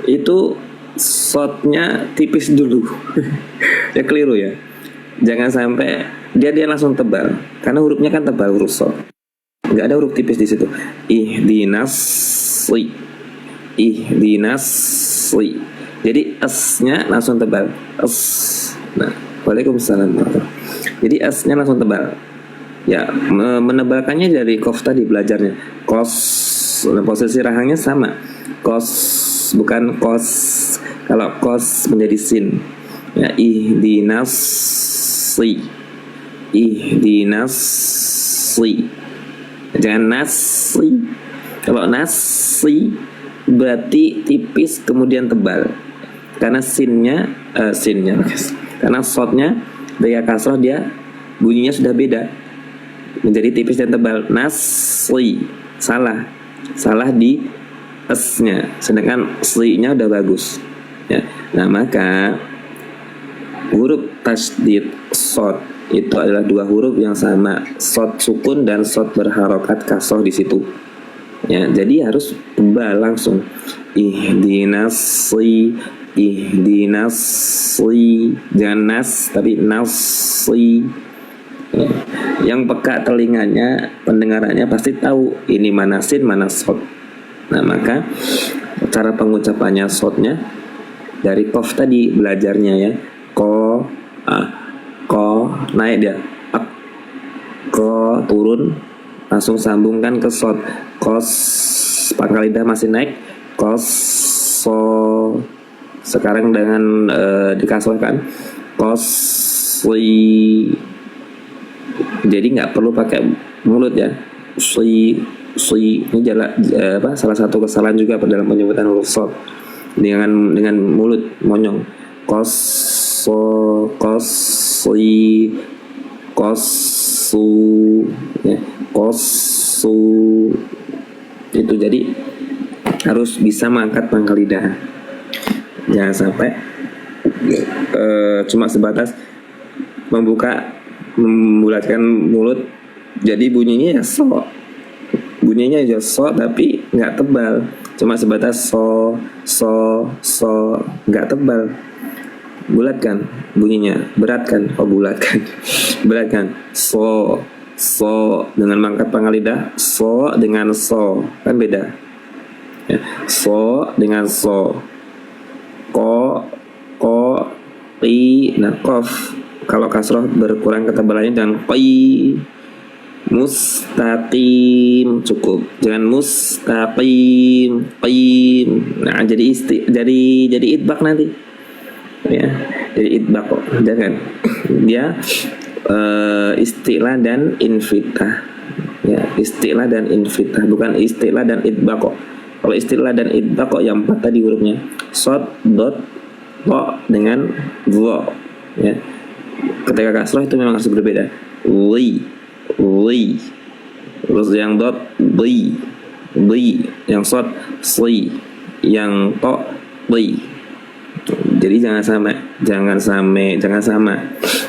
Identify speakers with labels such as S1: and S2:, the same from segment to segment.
S1: itu shotnya tipis dulu. Ya keliru ya. Jangan sampai dia langsung tebal, karena hurufnya kan tebal, huruf shot. Nggak ada huruf tipis di situ. Ihdinas li, ihdinas li. Jadi s-nya langsung tebal. S. Nah, waalaikumsalam. Jadi s-nya langsung tebal. Ya, menebalkannya dari kof tadi belajarnya. Kos, posisi rahangnya sama. Kos, bukan kos. Kalau kos menjadi sin. Ya, ihdinas li, ihdinas li. Jangan nasi. Kalau nasi berarti tipis kemudian tebal, karena sinnya karena shotnya dari kasroh dia bunyinya sudah beda, menjadi tipis dan tebal. Nasi salah di s-nya, sedangkan sli-nya udah bagus ya. Nah, maka huruf tasydid shod itu adalah dua huruf yang sama, shod sukun dan shod berharokat kasroh di situ. Ya, jadi harus tebal langsung. Ihdinasli, ihdinasli, jangan nas tapi nasi. Ya. Yang peka telinganya, pendengarannya pasti tahu ini mana sin, mana shod. Nah, maka cara pengucapannya shotnya dari kof tadi belajarnya ya. Ko naik dia, ko turun, langsung sambungkan ke shot. Kos pangkal lidah masih naik, kos so. Sekarang dengan dikasrohkan, kos li. Jadi nggak perlu pakai mulut ya. Si ini salah satu kesalahan juga dalam penyebutan huruf shot dengan mulut monyong. Kosi, kosu, ya, kosu. Itu jadi harus bisa mengangkat pangkal lidah. Jangan sampai cuma sebatas membulatkan mulut, jadi bunyinya ya so. Bunyinya aja so tapi nggak tebal, cuma sebatas so, nggak tebal. Bulatkan bunyinya, beratkan, bulatkan, beratkan. So dengan mangkat pangkal lidah, so dengan so kan beda. Ya. So dengan so, ko, ri, nah kof. Kalau kasroh berkurang ketebalannya dengan qi. Mustaqim cukup, jangan mustaqim, qim. Nah, jadi idbak nanti. Ya, jadi idbak kok. Jangan. Dia istilah dan infitah. Ya, istilah dan infitah, bukan istilah dan idbak kok. Kalau istilah dan idbak kok yang 4 tadi hurufnya. Shad, dot, wa dengan wa. Ya. Ketika kasroh itu memang harus berbeda. Li. Terus yang dot li, yang shad sli, yang to li. Jadi jangan sama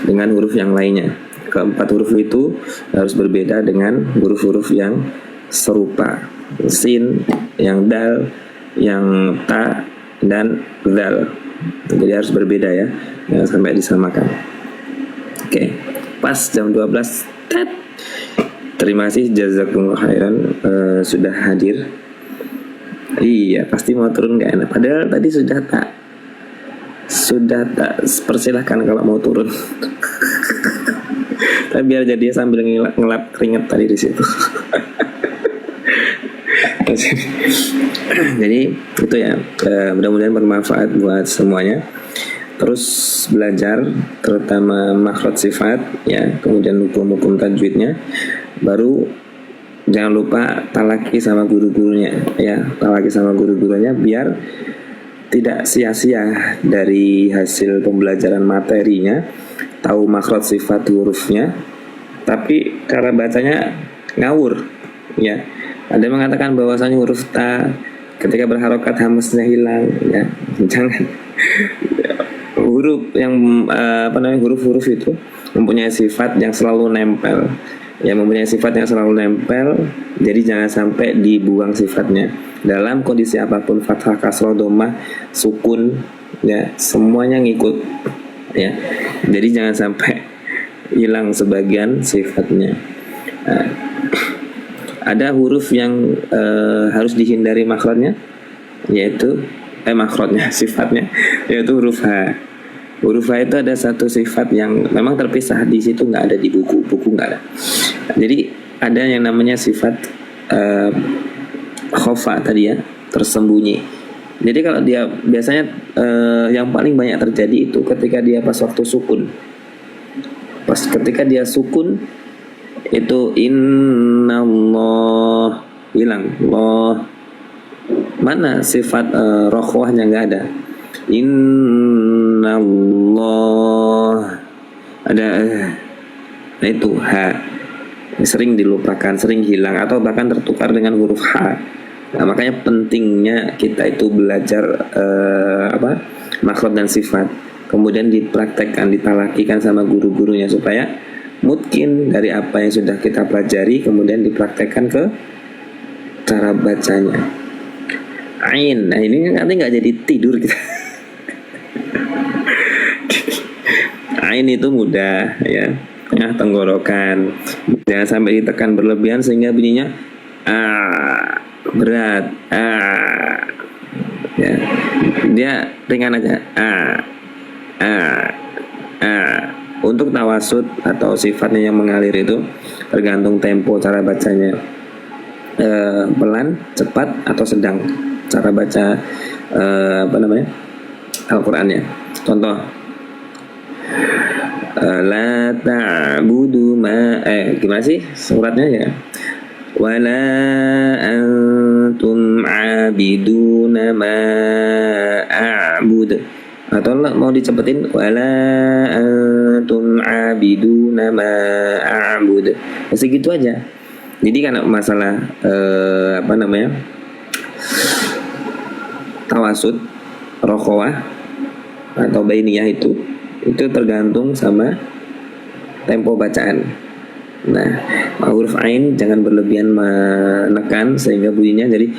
S1: dengan huruf yang lainnya. Keempat huruf itu harus berbeda dengan huruf-huruf yang serupa. Sin, yang dal, yang ta, dan dal. Jadi harus berbeda ya, jangan sampai disamakan. Oke, pas jam 12. Terima kasih, jazakumullah khairan sudah hadir. Iya, pasti mau turun gak enak. Padahal tadi sudah tak persilahkan kalau mau turun. Tapi biar jadi sambil ngelap keringat tadi di situ. Jadi itu ya, mudah-mudahan bermanfaat buat semuanya. Terus belajar terutama makhraj sifat ya, kemudian hukum-hukum tajwidnya. Baru jangan lupa talaki sama guru-gurunya ya, talaki sama guru-gurunya biar tidak sia-sia dari hasil pembelajaran materinya, tahu makhraj sifat hurufnya, tapi cara bacanya ngawur ya. Ada yang mengatakan bahwasanya huruf ta ketika berharokat hamzahnya hilang ya. Jangan. Huruf yang huruf-huruf itu mempunyai sifat yang selalu nempel. yang mempunyai sifat yang selalu nempel, jadi jangan sampai dibuang sifatnya. Dalam kondisi apapun, fathah, kasroh, domah, sukun, ya semuanya ngikut, ya. Jadi jangan sampai hilang sebagian sifatnya. Nah, ada huruf yang harus dihindari makhrajnya, yaitu makhrajnya sifatnya, yaitu huruf H. Huruf H itu ada satu sifat yang memang terpisah, di situ nggak ada, di buku nggak ada. Jadi ada yang namanya sifat khofa tadi ya, tersembunyi. Jadi kalau dia biasanya yang paling banyak terjadi itu ketika dia pas waktu sukun. Pas ketika dia sukun itu innallah hilang. Allah, mana sifat rokhwahnya, nggak ada. Innallah ada, nah itu H sering dilupakan, sering hilang, atau bahkan tertukar dengan huruf H. Nah, makanya pentingnya kita itu belajar makhraj dan sifat, kemudian dipraktekkan, ditalakikan sama guru-gurunya, supaya mungkin dari apa yang sudah kita pelajari kemudian dipraktekkan ke cara bacanya. Ain, nah ini nanti nggak jadi tidur kita. Ain itu mudah ya, tenggorokan, jangan sampai ditekan berlebihan sehingga bunyinya berat, ya, dia ringan aja, Untuk tawasud atau sifatnya yang mengalir itu tergantung tempo cara bacanya, pelan, cepat, atau sedang cara baca Al-Qur'annya. Contoh, la ta'budu ma gimana sih suratnya ya? Wala antum abiduna ma a'bud, atau mau dicepetin wala antum abiduna ma a'bud, segitu aja. Jadi kan masalah tawasud, rokhawah atau bainiyah itu tergantung sama tempo bacaan. Nah, huruf ain jangan berlebihan menekan sehingga bunyinya jadi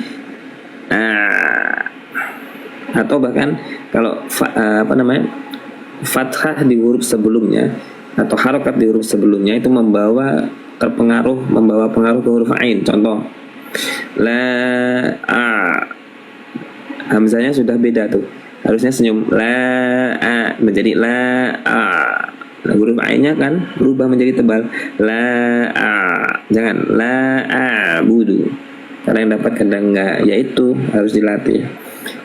S1: atau bahkan kalau fathah di huruf sebelumnya atau harokat di huruf sebelumnya itu membawa pengaruh ke huruf ain. Contoh, la hamzanya sudah beda tuh, harusnya senyum, la menjadi la nah, huruf ainnya kan berubah menjadi tebal, la jangan la budu. Karena yang dapat kadang enggak, yaitu harus dilatih.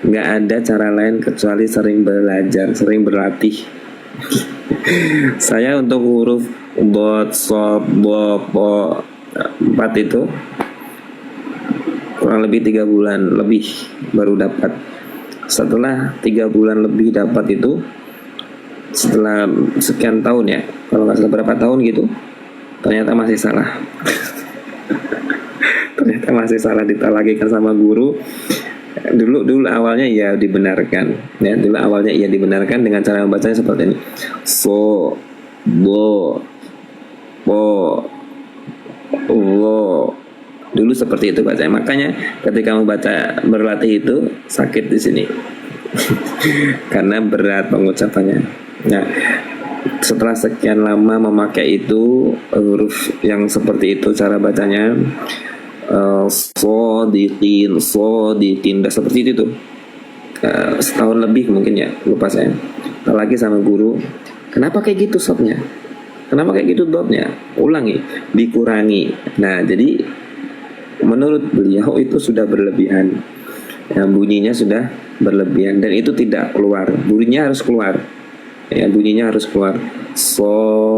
S1: Nggak ada cara lain kecuali sering belajar, sering berlatih. Saya untuk huruf dot, sob, bo, po 4 itu kurang lebih 3 bulan lebih baru dapat. Setelah 3 bulan lebih dapat itu, setelah sekian tahun ya, kalau nggak salah berapa tahun gitu, ternyata masih salah. Ternyata masih salah, ditalakikan sama guru. Dulu awalnya ya dibenarkan, ya dulu awalnya ia dibenarkan dengan cara membacanya seperti ini, so, bo, po, lo. Dulu seperti itu bacanya. Makanya ketika membaca berlatih itu sakit di sini. Karena berat pengucapannya. Nah, setelah sekian lama memakai itu, huruf yang seperti itu cara bacanya, sodikin, udah seperti itu tuh. Setahun lebih mungkin ya, lupa saya. Lagi sama guru, kenapa kayak gitu sodnya? Kenapa kayak gitu dotnya? Ulangi, dikurangi. Nah, jadi menurut beliau itu sudah berlebihan, ya, bunyinya sudah berlebihan, dan itu tidak keluar. Bunyinya harus keluar, ya, bunyinya harus keluar. So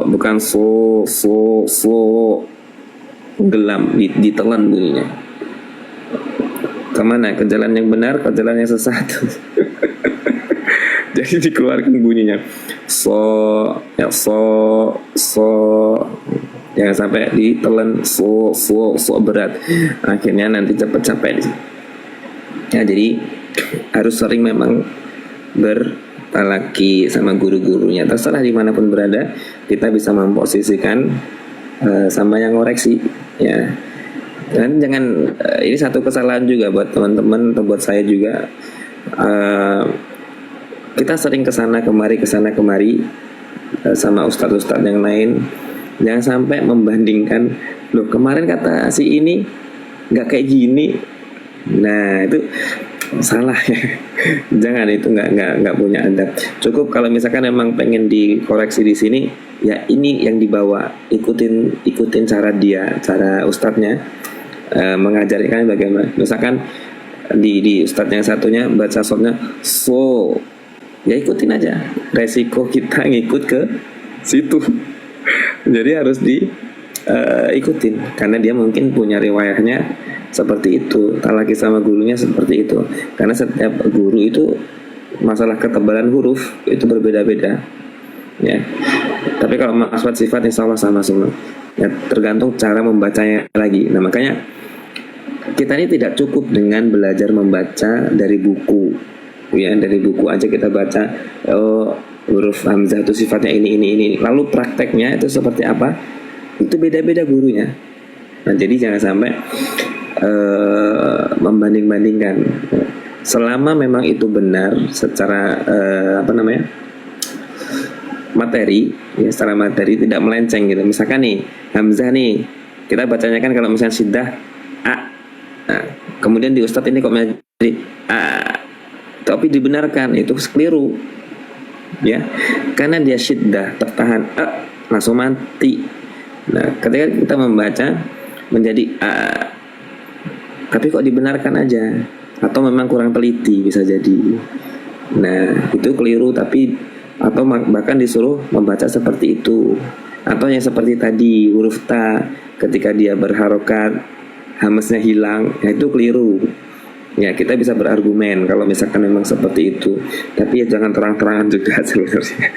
S1: bukan so gelam, ditelan bunyinya. Kemana? Ke jalan yang benar, ke jalan yang sesat. Jadi dikeluarkan bunyinya. So jangan sampai ditelan so berat, akhirnya nanti capek. Ya, jadi harus sering memang talaki sama guru-gurunya, terserah dimanapun berada, kita bisa memposisikan sama yang ngoreksi ya. Dan jangan ini satu kesalahan juga buat teman-teman atau buat saya juga, kita sering kesana kemari sama ustadz-ustadz yang lain. Jangan sampai membandingkan, loh kemarin kata si ini nggak kayak gini. Nah itu salah ya. Jangan, itu nggak punya adab. Cukup kalau misalkan emang pengen dikoreksi di sini, ya ini yang dibawa, ikutin cara dia, cara ustadznya mengajarkan bagaimana. Misalkan di ustadz yang satunya baca shotnya so, ya ikutin aja. Resiko kita ngikut ke situ. Jadi harus ikutin karena dia mungkin punya riwayahnya seperti itu, talaki sama gurunya seperti itu. Karena setiap guru itu masalah ketebalan huruf itu berbeda-beda ya. Tapi kalau maksud sifat insya Allah sama semua ya, tergantung cara membacanya lagi. Nah makanya kita ini tidak cukup dengan belajar membaca dari buku ya, dari buku aja kita baca, oh huruf hamzah itu sifatnya ini. Lalu prakteknya itu seperti apa? Itu beda-beda gurunya. Nah jadi jangan sampai membanding-bandingkan. Selama memang itu benar secara materi ya, secara materi tidak melenceng gitu. Misalkan nih hamzah nih kita bacanya kan kalau misalnya syiddah a, nah, kemudian di ustadz ini kok menjadi a, tapi dibenarkan, itu keliru ya, karena dia syiddah tertahan langsung mati. Nah ketika kita membaca menjadi tapi kok dibenarkan aja, atau memang kurang teliti bisa jadi. Nah itu keliru, tapi atau bahkan disuruh membaca seperti itu. Atau yang seperti tadi huruf ta ketika dia berharokat hamesnya hilang, nah itu keliru. Ya kita bisa berargumen kalau misalkan memang seperti itu, tapi ya jangan terang-terangan juga sebenarnya.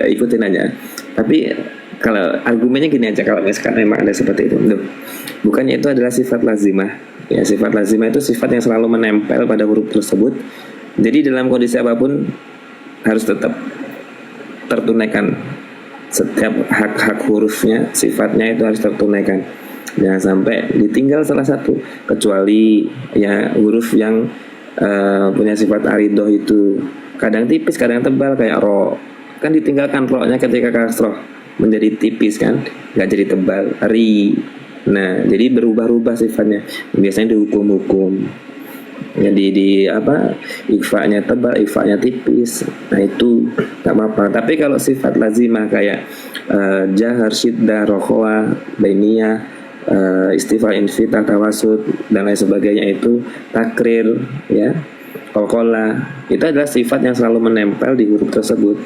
S1: Ikutin aja. Tapi kalau argumennya gini aja, kalau misalkan memang ada seperti itu, bukannya itu adalah sifat lazimah. Ya sifat lazimah itu sifat yang selalu menempel pada huruf tersebut. Jadi dalam kondisi apapun harus tetap tertunaikan. Setiap hak-hak hurufnya, sifatnya itu harus tertunaikan. Jangan sampai ditinggal salah satu, kecuali ya huruf yang punya sifat aridoh itu kadang tipis kadang tebal, kayak ro, kan ditinggalkan ro-nya ketika kasroh menjadi tipis kan, nggak jadi tebal. Ri, nah jadi berubah-ubah sifatnya, biasanya dihukum-hukum ya, di ikhfa-nya tebal, ikhfa-nya tipis. Nah itu nggak apa-apa. Tapi kalau sifat lazimah kayak jahar, syiddah, rokhwa, bainiyah, istifal, infitah, tawasud dan lain sebagainya, itu takrir ya, qalqalah, itu adalah sifat yang selalu menempel di huruf tersebut.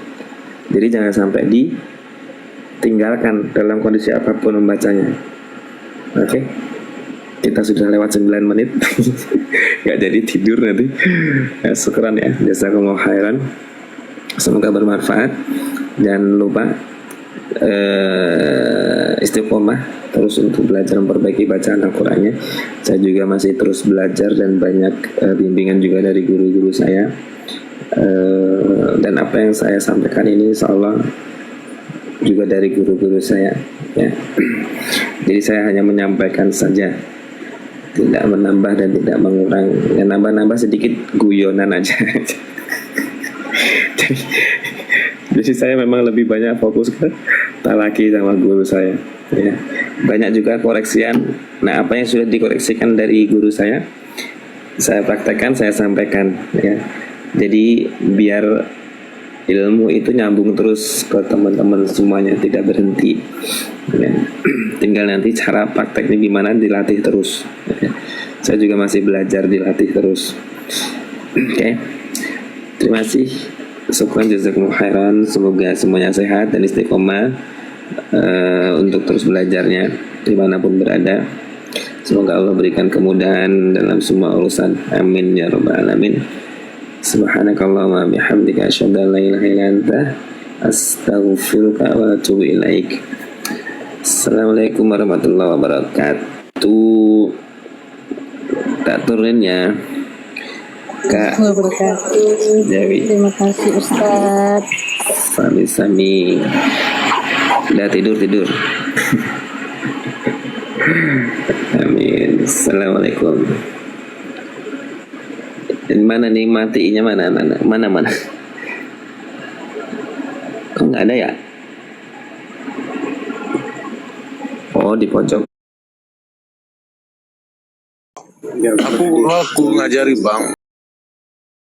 S1: Jadi jangan sampai ditinggalkan dalam kondisi apapun membacanya. Oke, kita sudah lewat 9 menit. Gak jadi tidur nanti ya. Syukran ya, jazakumullah khairan, semoga bermanfaat. Jangan lupa istiqomah terus untuk belajar memperbaiki bacaan Al-Qur'annya. Saya juga masih terus belajar dan banyak bimbingan juga dari guru-guru saya, dan apa yang saya sampaikan ini insyaallah juga dari guru-guru saya ya. Jadi saya hanya menyampaikan saja, tidak menambah dan tidak mengurang. Ya nambah-nambah sedikit guyonan aja. Jadi saya memang lebih banyak fokus ke talaki sama guru saya ya. Banyak juga koreksian. Nah apa yang sudah dikoreksikan dari guru saya praktekkan, saya sampaikan ya. Jadi biar ilmu itu nyambung terus ke teman-teman semuanya, tidak berhenti ya. Tinggal nanti cara prakteknya gimana, dilatih terus ya. Saya juga masih belajar, dilatih terus. Oke. Terima kasih. Syukran, jazakumullah khairan. Semoga semuanya sehat dan istiqomah untuk terus belajarnya dimanapun berada. Semoga Allah berikan kemudahan dalam semua urusan. Amin ya rabbal alamin. Subhanakallahumma bihamdika asyhadu an la ilaha illa anta astaghfiruka wa atubu ilaik. Assalamualaikum warahmatullahi wabarakatuh. Tak turun ya. Kak
S2: wabarakatuh.
S1: Dewi.
S2: Terima kasih Ustadz.
S1: Sami-sami. Udah tidur. Amin. Assalamualaikum. Mana nih matinya, mana? Kok nggak ada ya? Oh, di pojok.
S3: Aku ngajari bang,